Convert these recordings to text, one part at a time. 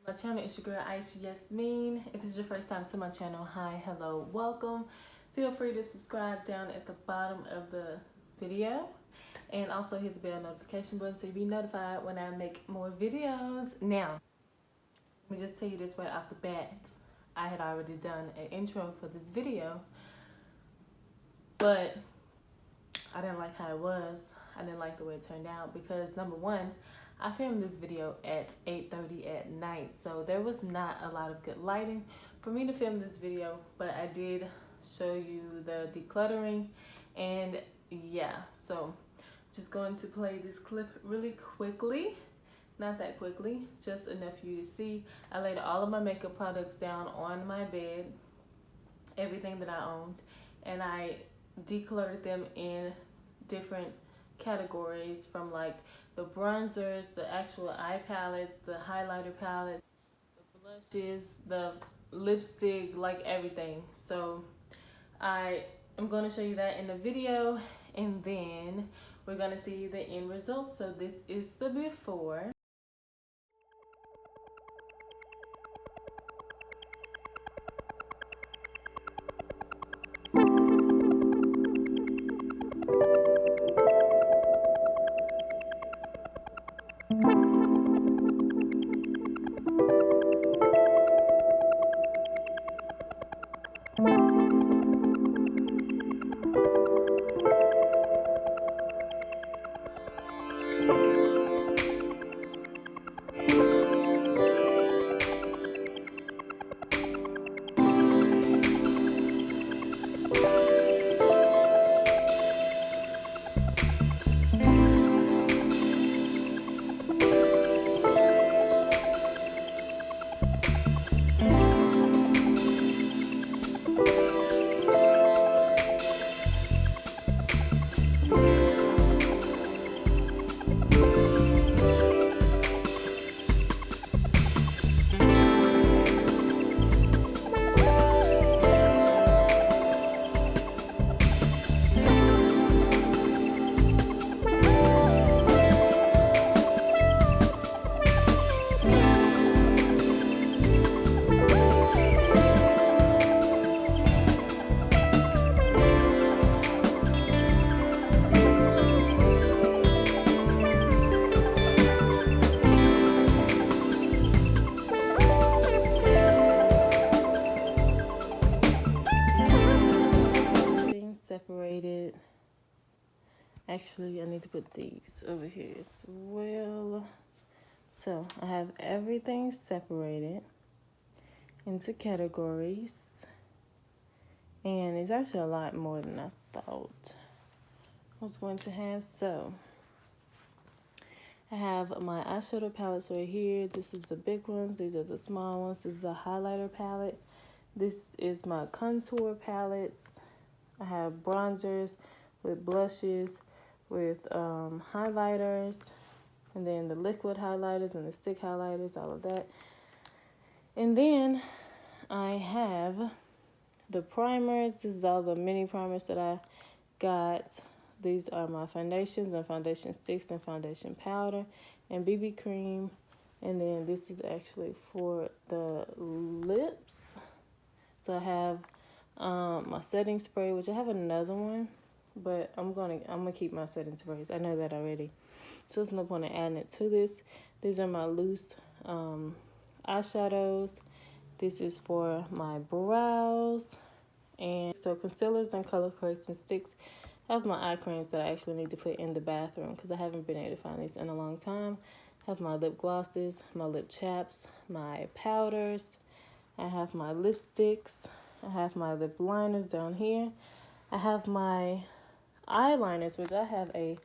My channel is your girl Aisha Yasmin. If this is your first time to my channel, hi, hello, welcome. Feel free to subscribe down at the bottom of the video and also hit the bell notification button so you'll be notified when I make more videos. Now, let me just tell you this right off the bat. I had already done an intro for this video, but I didn't like how it was. I didn't like the way it turned out because number one, I filmed this video at 8:30 at night, so there was not a lot of good lighting for me to film this video, but I did show you the decluttering. And yeah, so just going to play this clip really quickly, not that quickly, just enough for you to see. I laid all of my makeup products down on my bed, everything that I owned, and I decluttered them in different categories, from like the bronzers, the actual eye palettes, the highlighter palettes, the blushes, the lipstick, like everything. So I am going to show you that in the video, and then we're going to see the end result. So this is the before. Separated. Actually, I need to put these over here as well. So I have everything separated into categories, and it's actually a lot more than I thought I was going to have. So I have my eyeshadow palettes right here. This is the big ones. These are the small ones. This is a highlighter palette. This is my contour palettes. I have bronzers with blushes, with highlighters, and then the liquid highlighters and the stick highlighters, all of that. And then I have the primers. This is all the mini primers that I got. These are my foundations and foundation sticks and foundation powder and BB cream. And then this is actually for the lips. So I have my setting spray, which I have another one, but I'm gonna keep my setting sprays. I know that already, so there's no point in adding it to this. These are my loose eyeshadows. This is for my brows, and so concealers and color correction sticks. I have my eye creams that I actually need to put in the bathroom because I haven't been able to find these in a long time. I have my lip glosses, my lip chaps, my powders. I have my lipsticks. I have my lip liners down here. I have my eyeliners, which I have a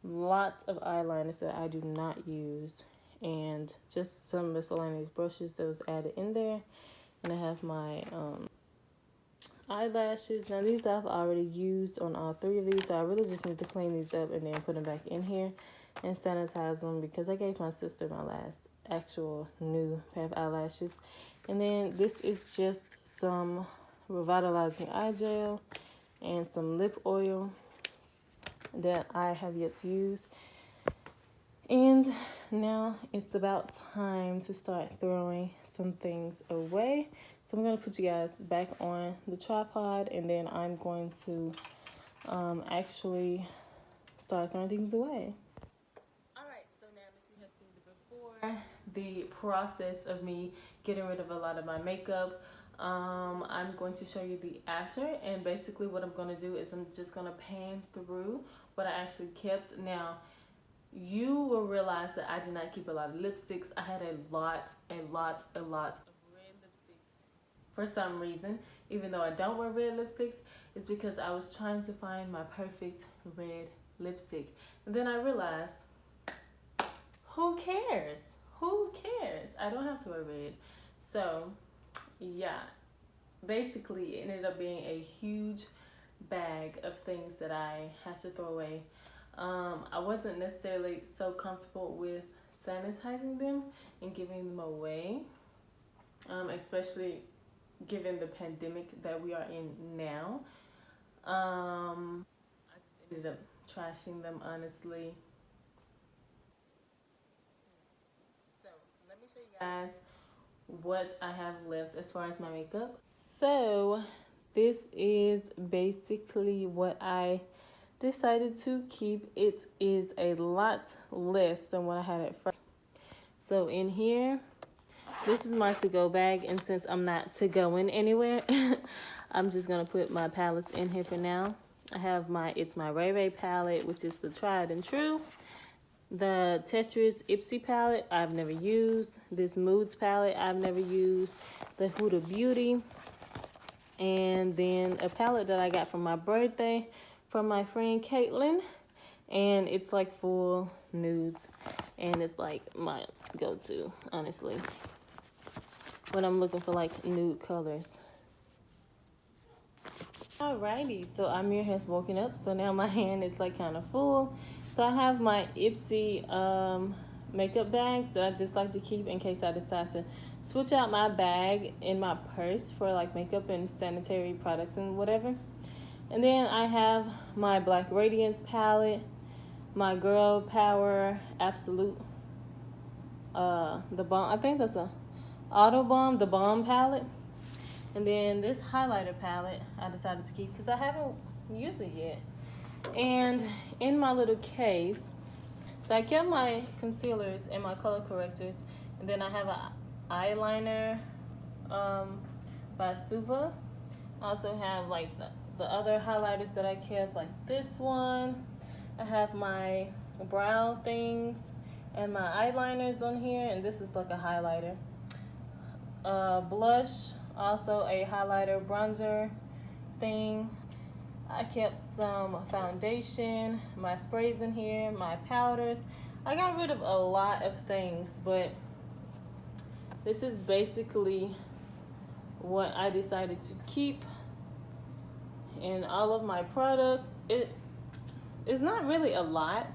lot of eyeliners that I do not use, and just some miscellaneous brushes that was added in there. And I have my eyelashes. Now these I've already used on all three of these, so I really just need to clean these up and then put them back in here and sanitize them because I gave my sister my last actual new pair of eyelashes. And then this is just some revitalizing eye gel and some lip oil that I have yet to use. And now it's about time to start throwing some things away. So I'm going to put you guys back on the tripod, and then I'm going to actually start throwing things away. Alright, so now that you have seen the before, the process of me getting rid of a lot of my makeup, I'm going to show you the after. And basically what I'm going to do is I'm just going to pan through what I actually kept. Now, you will realize that I did not keep a lot of lipsticks. I had a lot of red lipsticks for some reason. Even though I don't wear red lipsticks, it's because I was trying to find my perfect red lipstick. And then I realized, who cares? Who cares? I don't have to wear red. So, yeah. Basically, it ended up being a huge bag of things that I had to throw away. I wasn't necessarily so comfortable with sanitizing them and giving them away, especially given the pandemic that we are in now. I just ended up trashing them, honestly. So let me show you guys what I have left as far as my makeup. So this is basically what I decided to keep. It is a lot less than what I had at first. So in here, this is my to-go bag, and since I'm not to-going anywhere, I'm just gonna put my palettes in here for now. I have it's my Ray Ray palette, which is the tried and true. The Tetris Ipsy palette I've never used. This Moods palette I've never used. The Huda Beauty. And then a palette that I got for my birthday from my friend Caitlin. And it's like full nudes. And it's like my go-to, honestly, when I'm looking for like nude colors. Alrighty, so Amir has woken up, so now my hand is like kind of full. So I have my Ipsy makeup bags that I just like to keep in case I decide to switch out my bag in my purse for like makeup and sanitary products and whatever. And then I have my Black Radiance palette, my Girl Power Absolute, the Balm, I think that's a Auto Balm, the Balm palette. And then this highlighter palette I decided to keep because I haven't used it yet. And in my little case, so I kept my concealers and my color correctors. And then I have an eyeliner by Suva. I also have like the other highlighters that I kept, like this one. I have my brow things and my eyeliners on here. And this is like a highlighter. Blush, also a highlighter bronzer thing. I kept some foundation, my sprays in here, my powders. I got rid of a lot of things, but this is basically what I decided to keep in all of my products. It is not really a lot,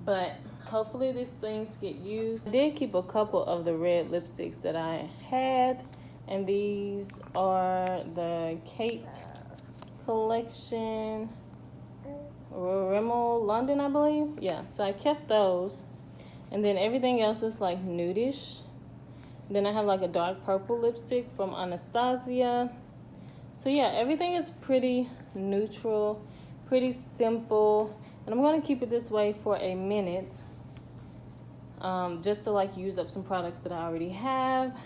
but hopefully these things get used. I did keep a couple of the red lipsticks that I had, and these are the Kate collection, Rimmel London, I believe. Yeah, so I kept those. And then everything else is like nudish. Then I have like a dark purple lipstick from Anastasia. So yeah, everything is pretty neutral, pretty simple. And I'm going to keep it this way for a minute, just to like use up some products that I already have.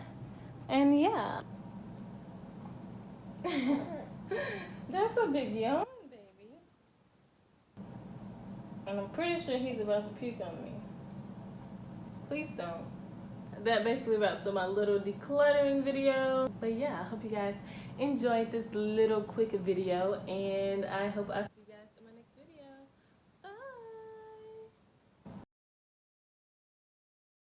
And yeah. That's a big yawn, baby. And I'm pretty sure he's about to puke on me. Please don't. That basically wraps up my little decluttering video. But yeah, I hope you guys enjoyed this little quick video, and I hope I